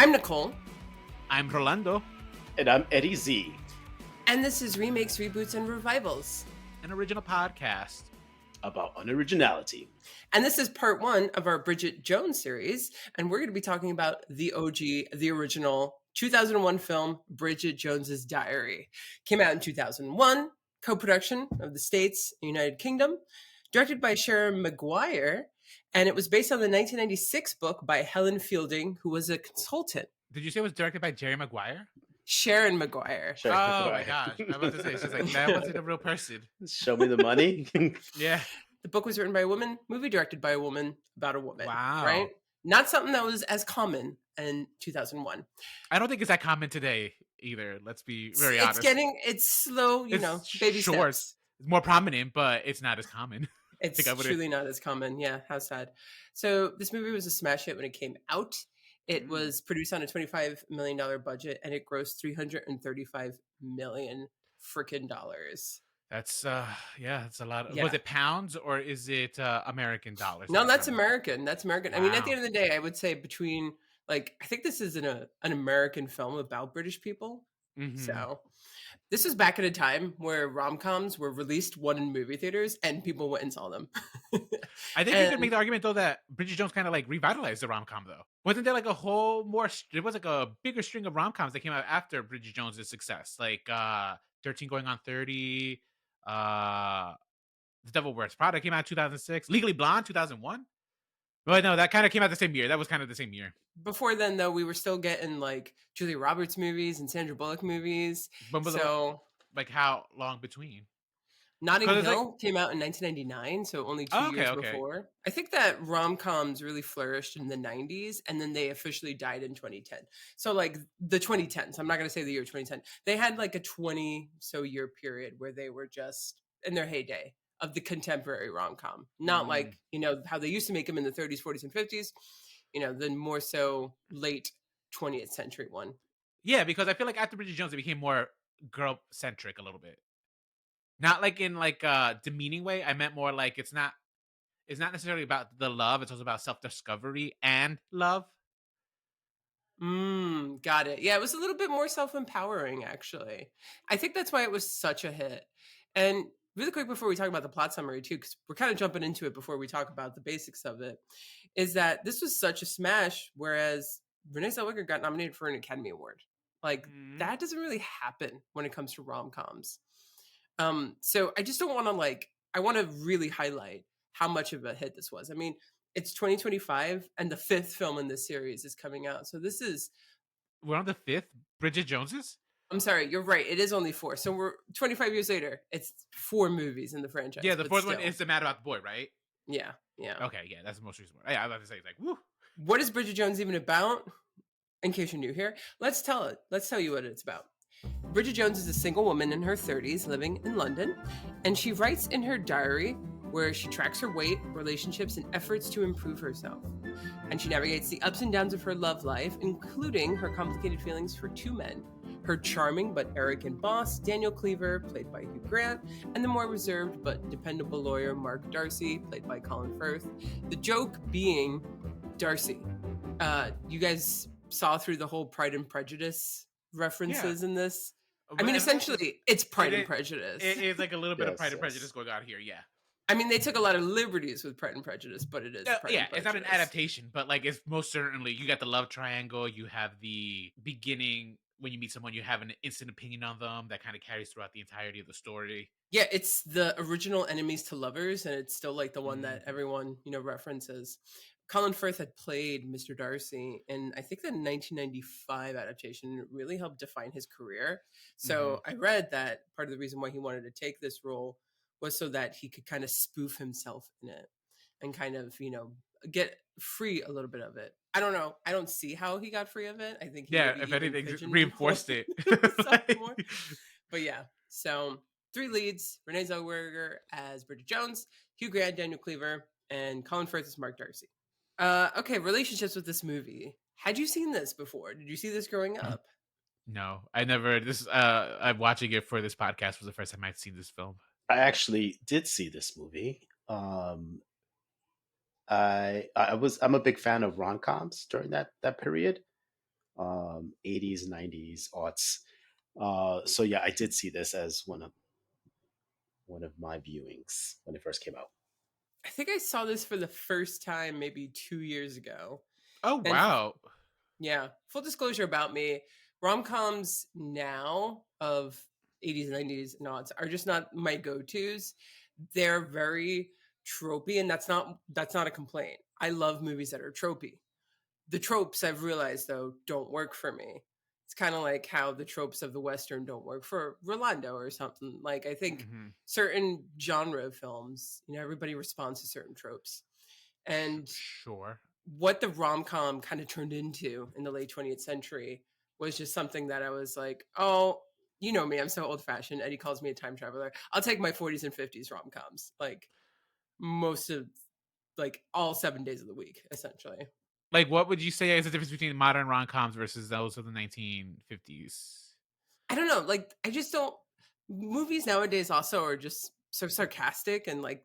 I'm Nicole. I'm Rolando. And I'm Eddie Z. And this is Remakes, Reboots, and Revivals, an original podcast about unoriginality. And this is part 1 of our Bridget Jones series. And we're going to be talking about the OG, the original 2001 film, Bridget Jones' Diary. Came out in 2001, co-production of the States and United Kingdom, directed by Sharon Maguire. And it was based on the 1996 book by Helen Fielding, who was a consultant. Did you say it was directed by Jerry Maguire? Sharon Maguire. My gosh. I was about to say, she's like, that wasn't a real person. Show me the money. Yeah. The book was written by a woman, movie directed by a woman, about a woman. Wow. Right? Not something that was as common in 2001. I don't think it's that common today either. Let's be very honest. It's slow, baby steps. It's more prominent, but it's not as common. It's truly not as common. Yeah, how sad. So this movie was a smash hit when it came out. It was produced on a $25 million budget, and it grossed $335 million freaking dollars. That's that's a lot. Yeah. Was it pounds or is it American dollars? No, that's American. That's American. Wow. I mean, at the end of the day, I would say between I think this is an American film about British people. Mm-hmm. So this was back at a time where rom-coms were released in movie theaters and people went and saw them. I think you could make the argument though that Bridget Jones kind of revitalized the rom-com though. Wasn't there there was a bigger string of rom-coms that came out after Bridget Jones' success? 13 Going on 30, The Devil Wears Prada came out in 2006, Legally Blonde 2001. But no, that kind of came out the same year. That was kind of the same year. Before then, though, we were still getting Julia Roberts movies and Sandra Bullock movies. So, how long between? Notting Hill came out in 1999, so only 2 years before. I think that rom-coms really flourished in the 90s, and then they officially died in 2010. So, the 2010s, I'm not going to say the year 2010. They had a 20-so-year period where they were just in their heyday of the contemporary rom-com. Not how they used to make them in the 30s, 40s, and 50s. The more so late 20th century one. Yeah, because I feel like after Bridget Jones, it became more girl-centric a little bit. Not in a demeaning way. I meant more it's not necessarily about the love. It's also about self-discovery and love. Got it. Yeah, it was a little bit more self-empowering, actually. I think that's why it was such a hit. And really quick before we talk about the plot summary too, because we're kind of jumping into it before we talk about the basics of it, is that this was such a smash, whereas Renée Zellweger got nominated for an Academy Award. That doesn't really happen when it comes to rom-coms. So I just don't want to I want to really highlight how much of a hit this was. I mean, it's 2025 and the 5th film in this series is coming out. So we're on the 5th Bridget Jones's? I'm sorry, you're right. It is only 4. So we're 25 years later. It's 4 movies in the franchise. Yeah, the 4th one is The Mad About the Boy, right? Yeah. Okay, yeah, that's the most recent one. Yeah, I was about to say, woo. What is Bridget Jones even about? In case you're new here, let's tell you what it's about. Bridget Jones is a single woman in her 30s living in London, and she writes in her diary where she tracks her weight, relationships, and efforts to improve herself. And she navigates the ups and downs of her love life, including her complicated feelings for 2 men. Her charming but arrogant boss, Daniel Cleaver, played by Hugh Grant, and the more reserved but dependable lawyer, Mark Darcy, played by Colin Firth. The joke being Darcy. You guys saw through the whole Pride and Prejudice references in this? I mean, essentially, it's Pride and Prejudice. It's a little bit of Pride and Prejudice going on here, yeah. I mean, they took a lot of liberties with Pride and Prejudice, but it is Pride and Prejudice. It's not an adaptation, but it's most certainly, you got the love triangle, you have the beginning, when you meet someone, you have an instant opinion on them that kind of carries throughout the entirety of the story. Yeah, it's the original enemies to lovers, and it's still the one that everyone, references. Colin Firth had played Mr. Darcy in, I think, the 1995 adaptation. It really helped define his career. So I read that part of the reason why he wanted to take this role was so that he could kind of spoof himself in it and kind of, get free a little bit of it. I don't know. I don't see how he got free of it. I think if anything, reinforced it. But yeah, so 3 leads: Renée Zellweger as Bridget Jones, Hugh Grant, Daniel Cleaver, and Colin Firth as Mark Darcy. Okay, relationships with this movie. Had you seen this before? Did you see this growing up? No, I never. I'm watching it for this podcast was the first time I'd seen this film. I actually did see this movie. I'm a big fan of rom-coms during that period. 80s, 90s, aughts. So yeah, I did see this as one of my viewings when it first came out. I think I saw this for the first time maybe 2 years ago. Oh And wow. yeah, full disclosure about me, rom-coms now of 80s, 90s, and aughts are just not my go-tos. They're very tropey, and that's not a complaint. I love movies that are tropey. The tropes, I've realized, though, don't work for me. It's kind of like how the tropes of the Western don't work for Rolando or something. Like, I think Hmm. certain genre of films, everybody responds to certain tropes. And Sure. what the rom-com kind of turned into in the late 20th century was just something that I was like, oh, you know me, I'm so old-fashioned. Eddie calls me a time traveler. I'll take my 40s and 50s rom-coms, like most of, like all 7 days of the week, essentially. Like, what would you say is the difference between modern rom-coms versus those of the 1950s? I don't know. Like, I just don't. Movies nowadays also are just so sarcastic and like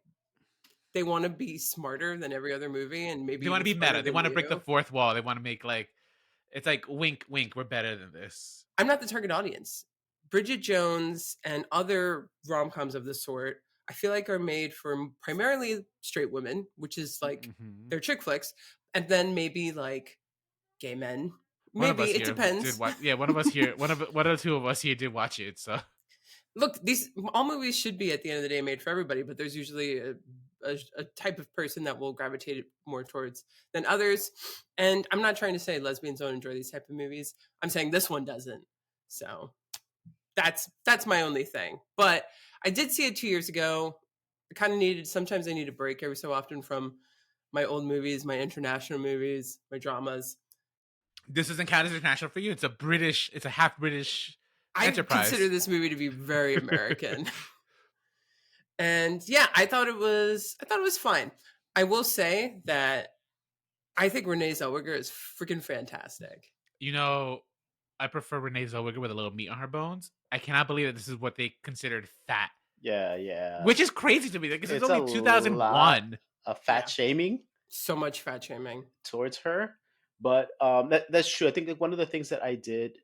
they want to be smarter than every other movie and maybe They want even to be smarter meta. They than want to break the you. fourth wall. They want to make like it's like wink, wink. We're better than this. I'm not the target audience. Bridget Jones and other rom coms of this sort, I feel like are made for primarily straight women, which is like Mhm. they're chick flicks, and then maybe like gay men. One of Maybe us it here did depends. watch. Yeah, one of us here. One of the two of us here did watch it. So Look, these all movies should be at the end of the day made for everybody, but there's usually a type of person that will gravitate more towards than others. And I'm not trying to say lesbians don't enjoy these type of movies. I'm saying this one doesn't. So that's my only thing. But I did see it 2 years ago. I kind of needed sometimes I need a break every so often from my old movies, my international movies, my dramas. this isn't counted as international for you. It's a British. It's a half British I consider enterprise. this movie to be very American. And yeah, I thought it was fine. I will say that I think Renee Zellweger is freaking fantastic. You know, I prefer Renee Zellweger with a little meat on her bones. I cannot believe that this is what they considered fat, Yeah, yeah. which is crazy to me because it's It's a only lot 2001. of Yeah. fat shaming So much fat shaming. towards her, but that's true. I think that one of the things that I did,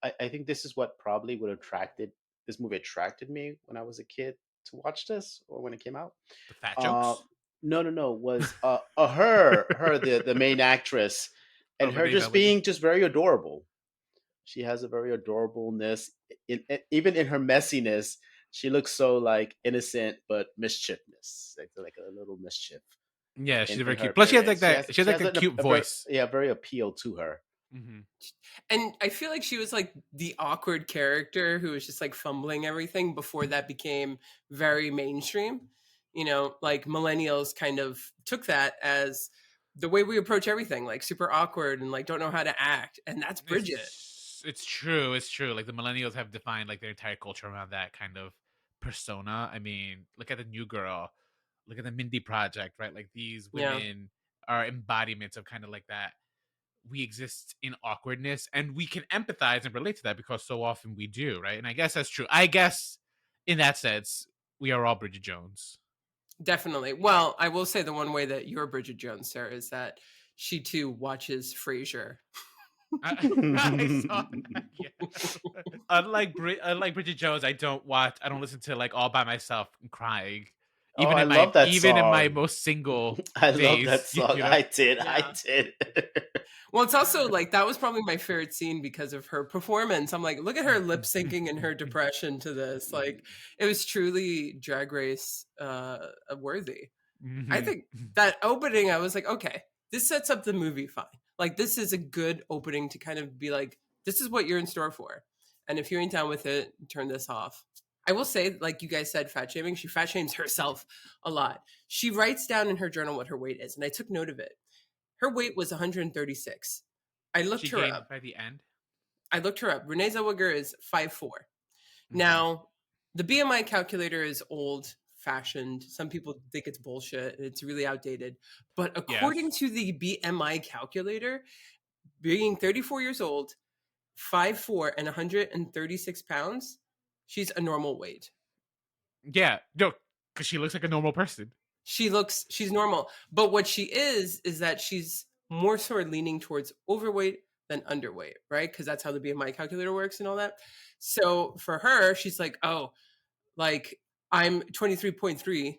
I think this is what probably would attracted this movie attracted me when I was a kid to watch this or when it came out. The fat Uh, jokes. no, was her the main actress, Oh, and her Renee just Zellweger. being just very adorable. She has a very adorableness, even in her messiness. She looks so like innocent but mischievous, like a little mischief Yeah, she's in very her cute. Plus, she has like appearance. She that. has She has she like has a cute voice. very appeal to her. Hmm. And I feel like she was like the awkward character who was just like fumbling everything before that became very mainstream. Like millennials kind of took that as the way we approach everything, like super awkward and like don't know how to act. And that's Bridget. It's true. It's true. Like the millennials have defined like their entire culture around that kind of persona. I mean, look at the New Girl. Look at the Mindy Project, right? Like these Yeah. women are embodiments of kind of like that. We exist in awkwardness and we can empathize and relate to that because so often we do, right? And I guess that's true. I guess in that sense, we are all Bridget Jones. Definitely. Well, I will say the one way that you're Bridget Jones, Sarah, is that she too watches Frasier. I saw that. Yeah. Unlike Bridget Jones, I don't listen to like all by myself and crying. Oh, I love that Even in my song. most single I love that days, song. you know. I Yeah. did. Well, it's also like that was probably my favorite scene because of her performance. I'm like, look at her lip syncing and her depression to this. Like, it was truly Drag Race worthy. I Mhm. think that opening, I was like, okay, this sets up the movie fine. Like, this is a good opening to kind of be like, this is what you're in store for. And if you ain't down with it, turn this off. I will say, like you guys said, fat shaming, she fat shames herself a lot. She writes down in her journal what her weight is, and I took note of it. Her weight was 136. I looked She her gained up. by the end. Renee Zellweger is 5'4". Mhm. Now, the BMI calculator is old fashioned. Some people think it's bullshit and it's really outdated. But according Yes. to the BMI calculator, being 34 years old, 5'4", and 136 pounds, she's a normal weight. Yeah. No, because she looks like a normal person. She's normal. But what she is that she's more sort of leaning towards overweight than underweight, right? Because that's how the BMI calculator works and all that. So for her, she's like, oh, like I'm 23.3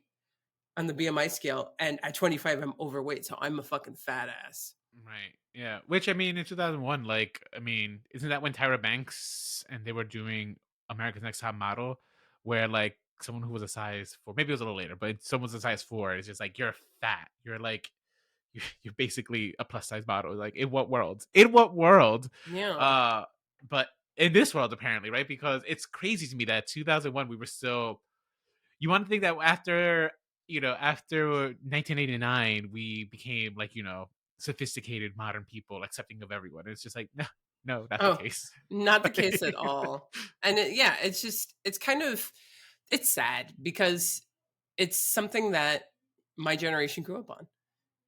on the BMI scale, and at 25, I'm overweight, so I'm a fucking fat ass. Right. Yeah. Which, I mean, in 2001, like, I mean, isn't that when Tyra Banks and they were doing America's Next Top Model, where like someone who was a size 4, maybe it was a little later, but someone was a size 4, it's just like you're fat. You're like you're basically a plus size model. Like, in what world? In what world? Yeah. But in this world, apparently, right? Because it's crazy to me that 2001 we were still. You want to think that after 1989 we became like sophisticated modern people, accepting of everyone. It's just like no, not the Oh, case. not the case at all. And yeah, it's kind of, it's sad because it's something that my generation grew up on.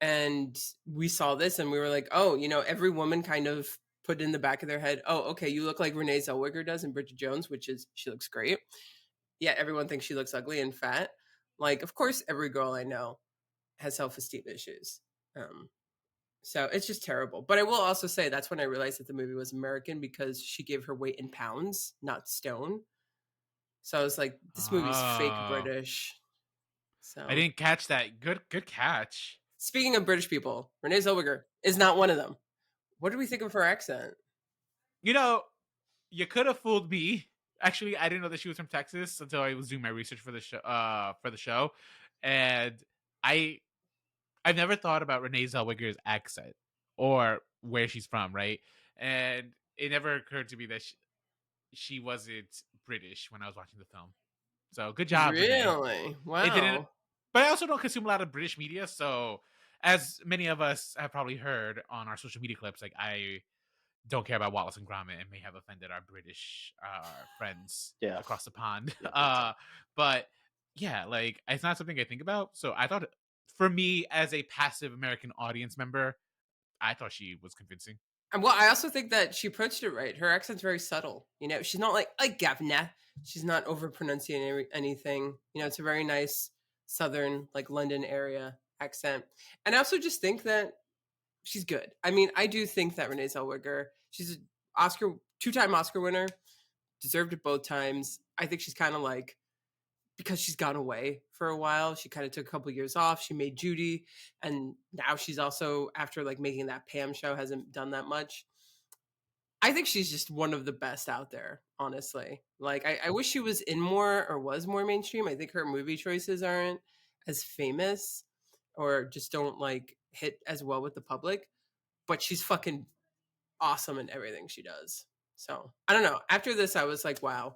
And we saw this and we were like, oh, every woman kind of put in the back of their head, oh, okay, you look like Renée Zellweger does in Bridget Jones, which is, she looks great. Yeah, everyone thinks she looks ugly and fat. Like, of course, every girl I know has self-esteem issues. So it's just terrible. But I will also say that's when I realized that the movie was American, because she gave her weight in pounds, not stone. So I was like, this movie's fake British. So I didn't catch that. Good catch. Speaking of British people, Renée Zellweger is not one of them. What do we think of her accent? You could have fooled me. Actually, I didn't know that she was from Texas until I was doing my research for the show. And I've never thought about Renée Zellweger's accent or where she's from, right? And it never occurred to me that she wasn't British when I was watching the film. So good job, Renée. Really? Wow. It didn't, but I also don't consume a lot of British media, so as many of us have probably heard on our social media clips, like I don't care about Wallace and Gromit and may have offended our British friends across the pond. But yeah, like it's not something I think about. So I thought, for me as a passive American audience member, I thought she was convincing. And well, I also think that she approached it right. Her accent's very subtle. She's not like Gavna. She's not over pronouncing anything. It's a very nice southern, like London area accent. And I also just think that she's good. I mean, I do think that Renée Zellweger, she's an two-time Oscar winner, deserved it both times. I think she's kind of like, because she's gone away for a while, she kind of took a couple of years off. She made Judy, and now she's also, after like making that Pam show, hasn't done that much. I think she's just one of the best out there, honestly. Like, I wish she was in more or was more mainstream. I think her movie choices aren't as famous or just don't like hit as well with the public, but she's fucking awesome in everything she does. So I don't know. After this, I was like, wow,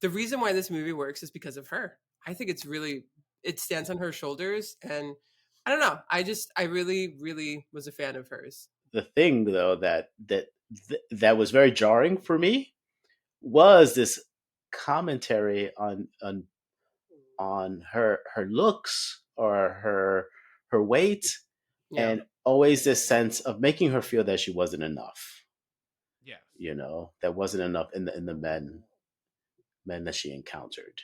the reason why this movie works is because of her. I think it stands on her shoulders. And I don't know. I really, really was a fan of hers. The thing though that was very jarring for me was this commentary on her looks or her weight, and always this sense of making her feel that she wasn't enough. Yeah, that wasn't enough in the men that she encountered.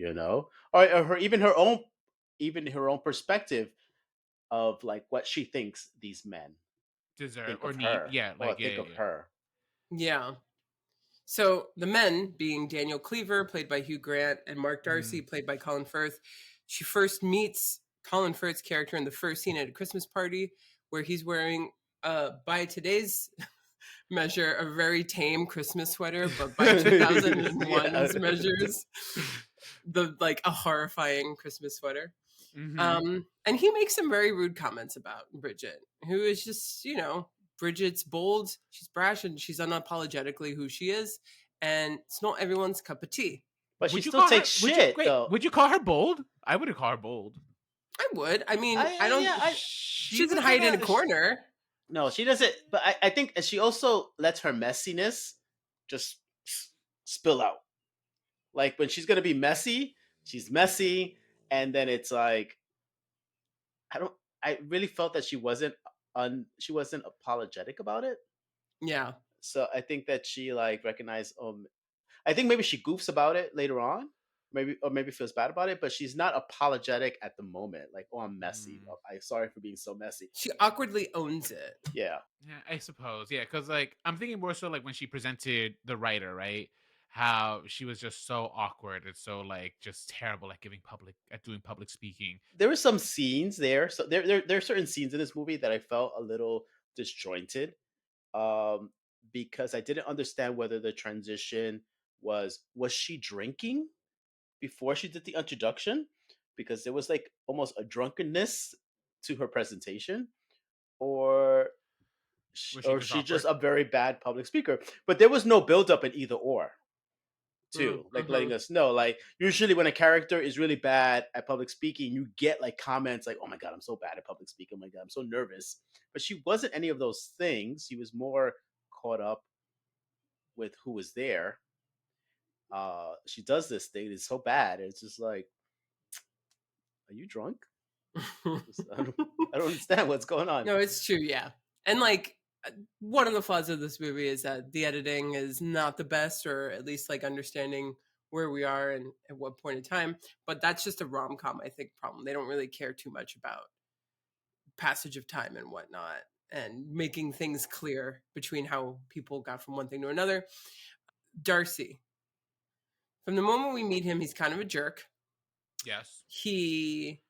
Or her even her own perspective of like what she thinks these men deserve think or of need. her, Yeah, or like think of her. Yeah. So the men being Daniel Cleaver, played by Hugh Grant, and Mark Darcy, played by Colin Firth. She first meets Colin Firth's character in the first scene at a Christmas party where he's wearing, by today's measure, a very tame Christmas sweater, but by 2001's measures, a horrifying Christmas sweater. And he makes some very rude comments about Bridget, who is just, Bridget's bold, she's brash, and she's unapologetically who she is, and it's not everyone's cup of tea. But she still takes shit, though. Would you call her bold? I wouldn't call her bold. I would. I mean, I don't. She doesn't hide in a corner. No, she doesn't. But I think she also lets her messiness just spill out. Like when she's gonna be messy, she's messy, and then it's like I really felt that she wasn't apologetic about it. Yeah. So I think that she like recognized. I think maybe she goofs about it later on, maybe feels bad about it, but she's not apologetic at the moment. Like, oh, I'm messy. Mm. Oh, I'm sorry for being so messy. She awkwardly owns it. Yeah. Yeah, I suppose. Yeah, because like I'm thinking more so like when she presented the writer, right? How she was just so awkward and so like just terrible at doing public speaking. There were some scenes there. So there are certain scenes in this movie that I felt a little disjointed, um, because I didn't understand whether the transition was she drinking before she did the introduction, because there was like almost a drunkenness to her presentation, or Was she or just she just awkward? a very bad public speaker. But there was no build up in either or, too, like Mm-hmm. letting us know, like, usually when a character is really bad at public speaking, you get like comments like, oh my god, I'm so bad at public speaking, oh my god, I'm so nervous. But she wasn't any of those things. She was more caught up with who was there. She does this thing, it's so bad, it's just like, are you drunk? I don't understand what's going on. No, it's true, yeah. And like one of the flaws of this movie is that the editing is not the best, or at least like understanding where we are and at what point in time. But that's just a rom-com, I think, problem. They don't really care too much about passage of time and whatnot, and making things clear between how people got from one thing to another. Darcy, from the moment we meet him, he's kind of a jerk. Yes. He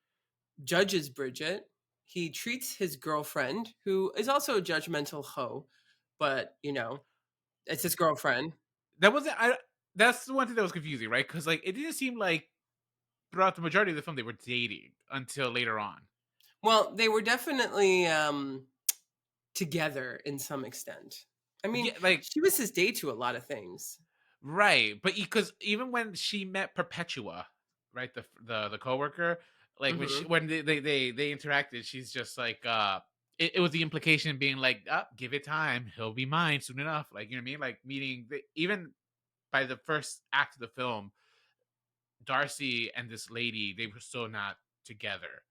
judges Bridget. He treats his girlfriend, who is also a judgmental hoe, but it's his girlfriend. That wasn't I That's the one thing that was confusing, right? Because like it didn't seem like throughout the majority of the film they were dating until later on. Well, they were definitely together in some extent. I mean, Yeah, like she was his date to a lot of things. right, but because even when she met Perpetua, right, the coworker, like Mm-hmm. when they interacted, she's just like, it was the implication being like, give it time, he'll be mine soon enough. Like, you know what I mean? Like, meaning even by the first act of the film, Darcy and this lady, they were still not together.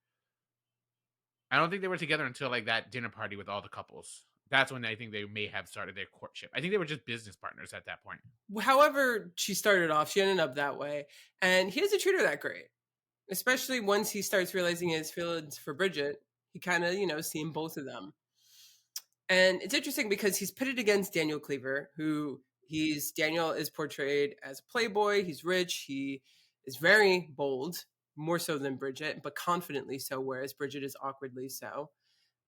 I don't think they were together until like that dinner party with all the couples. That's when I think they may have started their courtship. I think they were just business partners at that point. However, she started off, she ended up that way, and he doesn't treat her that great. Especially once he starts realizing his feelings for Bridget, he kind of seeing both of them. And it's interesting because he's pitted against Daniel Cleaver, who Daniel is portrayed as a playboy. He's rich. He is very bold, more so than Bridget, but confidently so, whereas Bridget is awkwardly so.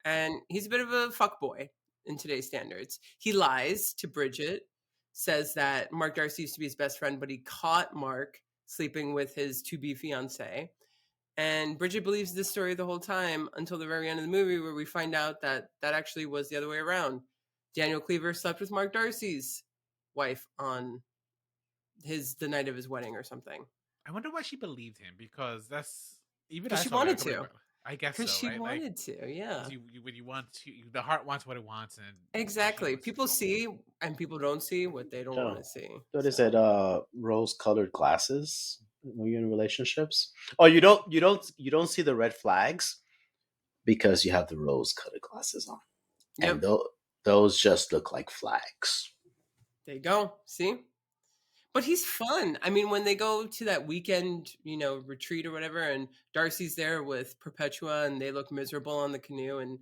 And he's a bit of a fuckboy in today's standards. He lies to Bridget, says that Mark Darcy used to be his best friend, but he caught Mark sleeping with his to-be fiance. And Bridget believes this story the whole time until the very end of the movie, where we find out that actually was the other way around. Daniel Cleaver slept with Mark Darcy's wife on the night of his wedding or something. I wonder why she believed him, because that's even Because I she saw that wanted coming. to. I guess Because so, she right? Like, wanted to, yeah. when you want to, the heart wants what it wants, and Exactly. People see and people don't see what they don't want to see. What is it? Rose-colored glasses when you're in relationships. Oh, you don't see the red flags because you have the rose-colored glasses on, Yep. and those just look like flags. There you go. See? But he's fun. I mean, when they go to that weekend, retreat or whatever, and Darcy's there with Perpetua and they look miserable on the canoe, and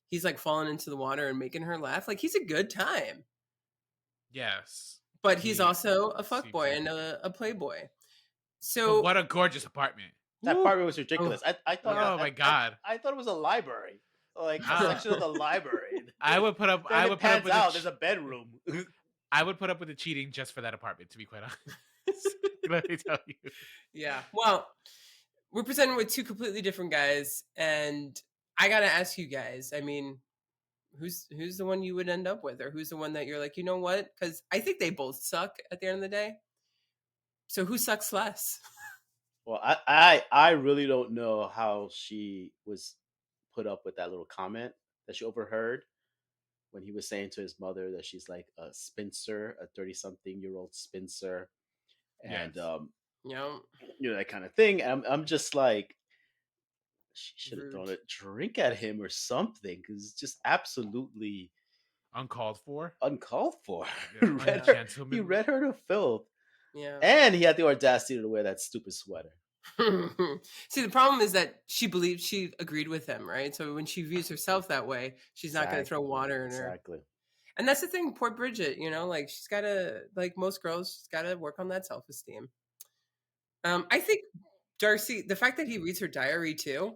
he's like falling into the water and making her laugh. Like, he's a good time. yes, But he's he also a seems fuckboy like and a playboy. But So what a gorgeous apartment! That woo, part was ridiculous. oh, I thought Oh my god! I thought it was a library, like a Uh, section of the library. I would put up. Then I it would put up pans with out. There's a bedroom. I would put up with the cheating just for that apartment. To be quite honest, let me tell you. yeah. Well, we're presented with two completely different guys, and I gotta ask you guys. I mean, who's the one you would end up with, or who's the one that you're like, you know what? Because I think they both suck at the end of the day. So who sucks less? Well, I really don't know how she was put up with that little comment that she overheard when he was saying to his mother that she's like a spinster, a 30-something-year-old spinster, and Yes. that kind of thing. And I'm just like, she should have Rude. thrown a drink at him or something, because it's just absolutely Uncalled for. uncalled for. Yeah, He ungentlemanly. read her to filth. Yeah. And he had the audacity to wear that stupid sweater. See, the problem is that she believed she agreed with him, right? So when she views herself that way, she's not going to throw water in her. Exactly. And that's the thing, poor Bridget, like she's got to, like most girls, she's got to work on that self-esteem. I think Darcy, the fact that he reads her diary too,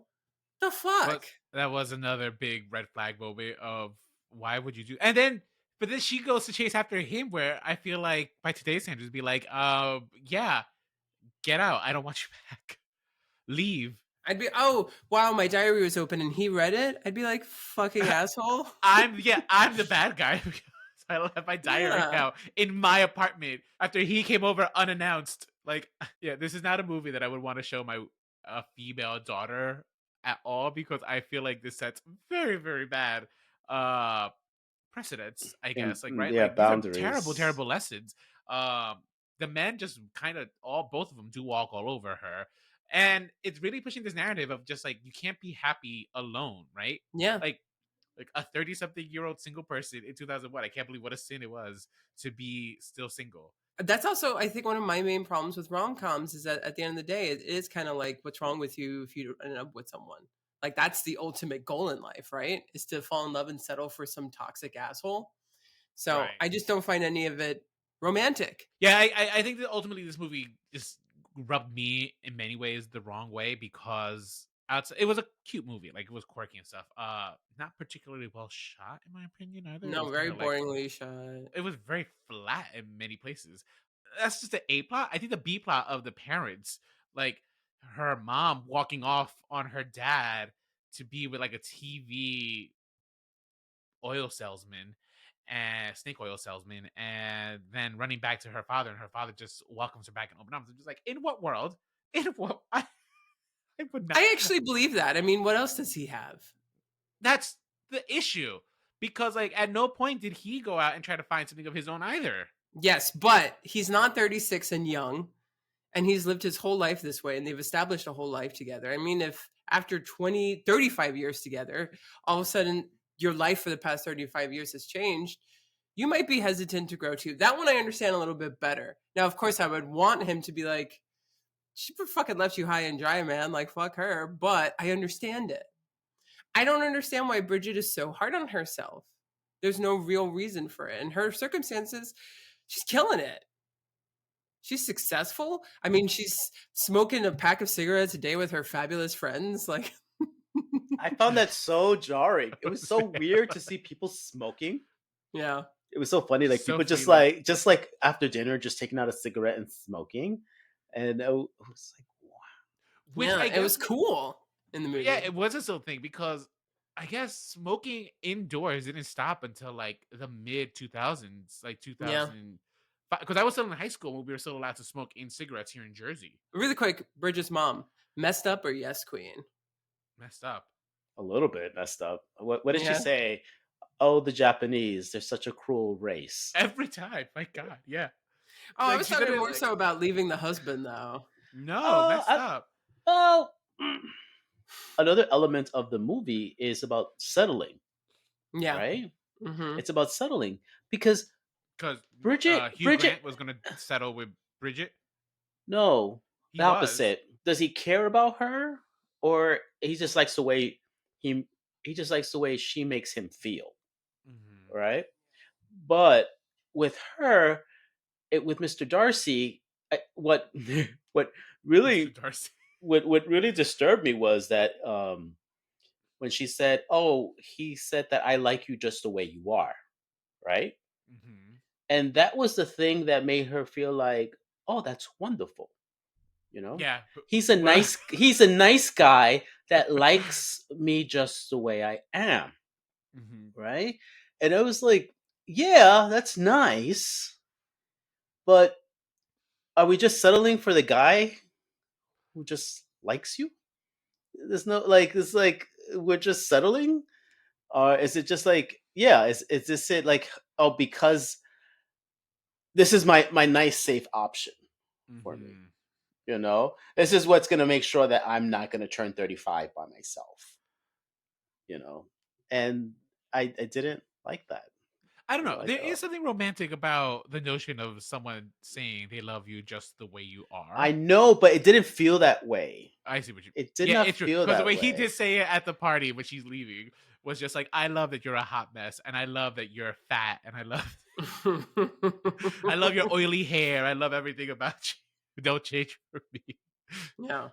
the fuck? That was another big red flag moment of why would you do? And then, but then she goes to chase after him, where I feel like by today's standards, be like, yeah, get out. I don't want you back. Leave. I'd be, oh wow, my diary was open and he read it. I'd be like, fucking asshole. I'm the bad guy because I left my diary out in my apartment after he came over unannounced. Like, yeah, this is not a movie that I would want to show my female daughter at all, because I feel like this sets very, very bad precedents, I guess. Like, right? Yeah, like, boundaries. these are terrible, terrible lessons. The men just kind of both of them do walk all over her. And it's really pushing this narrative of just like, you can't be happy alone, right? Yeah. Like a 30-something-year-old single person in 2001. I can't believe what a sin it was to be still single. That's also, I think, one of my main problems with rom-coms is that at the end of the day, it is kind of like, what's wrong with you if you end up with someone? Like, that's the ultimate goal in life, right? Is to fall in love and settle for some toxic asshole. So Right. I just don't find any of it romantic. Yeah, I think that ultimately this movie just rubbed me in many ways the wrong way, because it was a cute movie, like it was quirky and stuff. Not particularly well shot in my opinion either. No, very boringly shot. It was very flat in many places. That's just the A plot. I think the B plot of the parents, like her mom walking off on her dad to be with like a TV oil salesman and snake oil salesman, and then running back to her father, and her father just welcomes her back in open arms. I'm just like, in what world? In what? I would not. I actually believe that. I mean, what else does he have? That's the issue, because like at no point did he go out and try to find something of his own either. Yes, but he's not 36 and young, and he's lived his whole life this way, and they've established a whole life together. I mean, if after 35 years together, all of a sudden your life for the past 35 years has changed, you might be hesitant to grow too. That one I understand a little bit better. Now, of course, I would want him to be like, she fucking left you high and dry, man. Like, fuck her. But I understand it. I don't understand why Bridget is so hard on herself. There's no real reason for it. In her circumstances, she's killing it. She's successful. I mean, she's smoking a pack of cigarettes a day with her fabulous friends. Like, I found that so jarring. It was so weird to see people smoking. Yeah. It was so funny. Like, So people just funny. like after dinner, just taking out a cigarette and smoking. And it was like, wow. Which yeah, I it was guess- cool in the movie. Yeah, it was a still thing, because I guess smoking indoors didn't stop until like the mid 2000s, like 2000. Because I was still in high school when we were still allowed to smoke in cigarettes here in Jersey. Really quick, Bridget's mom, messed up or yes, queen? Messed up. A little bit messed up. What did Yeah. she say? Oh, the Japanese, they're such a cruel race. Every time. My God, yeah. Oh, I Like, was she talking did it, more like- so about leaving the husband, though. No, messed up. Well, another element of the movie is about settling, Yeah. right? Mm-hmm. It's about settling because Because Bridget- Hugh Bridget- Grant was going to settle with Bridget. no, He the opposite. Does he care about her, or he just likes the way he just likes the way she makes him feel, Mhm. right? But with her, with Mr. Darcy, what really Mr. Darcy. what really disturbed me was that when she said, "Oh, he said that I like you just the way you are," right? Mhm. And that was the thing that made her feel like, "Oh, that's wonderful." You know? Yeah. He's a nice guy that likes me just the way I am, Mhm. right? And I was like, "Yeah, that's nice." But are we just settling for the guy who just likes you? There's no it's like we're just settling, or is it just like, yeah, is this it, like, oh, because this is my nice safe option for me, Mhm. you know? This is what's going to make sure that I'm not going to turn 35 by myself, you know? And I didn't like that. I don't know. Like, There is something romantic about the notion of someone saying they love you just the way you are. I know, but it didn't feel that way. I see what you. It did not it's true. feel Because that the way way. he did say it at the party when she's leaving was just like, "I love that you're a hot mess, and I love that you're fat, and I love your oily hair. I love everything about you. Don't change for me." Yeah.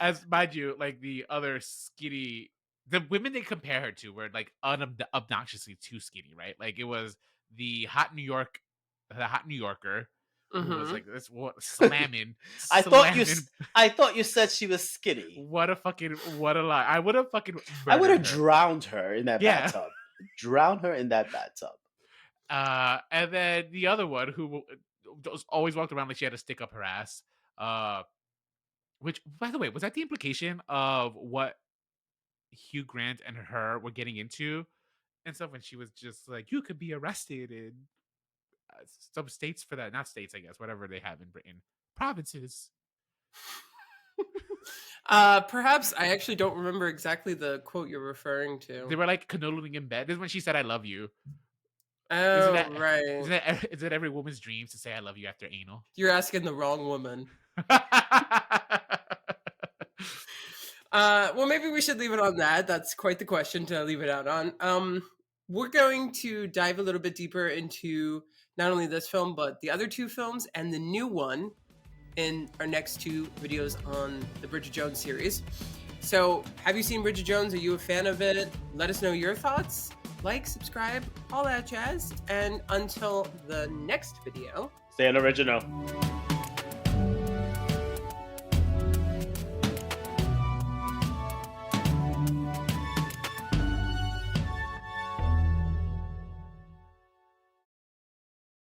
As mind you, like the other skinny, the women they compare her to were like obnoxiously too skinny, right? Like it was the hot New Yorker, who was like this slamming. I thought you said she was skinny. What a lie! I would have drowned her in that bathtub. Drown her in that bathtub. And then the other one who always walked around like she had to stick up her ass. Which, by the way, was that the implication of what Hugh Grant and her were getting into and stuff when she was just like, you could be arrested in some states for that. Not states, I guess, whatever they have in Britain. Provinces. Perhaps I actually don't remember exactly the quote you're referring to. They were like canoodling in bed. This is when she said, I love you. Oh, right. Is that every woman's dreams to say I love you after anal? You're asking the wrong woman. Well, maybe we should leave it on that. That's quite the question to leave it out on. We're going to dive a little bit deeper into not only this film, but the other two films and the new one in our next two videos on the Bridget Jones series. So, have you seen Bridget Jones? Are you a fan of it? Let us know your thoughts. Like, subscribe, all that jazz. And until the next video, stay unoriginal.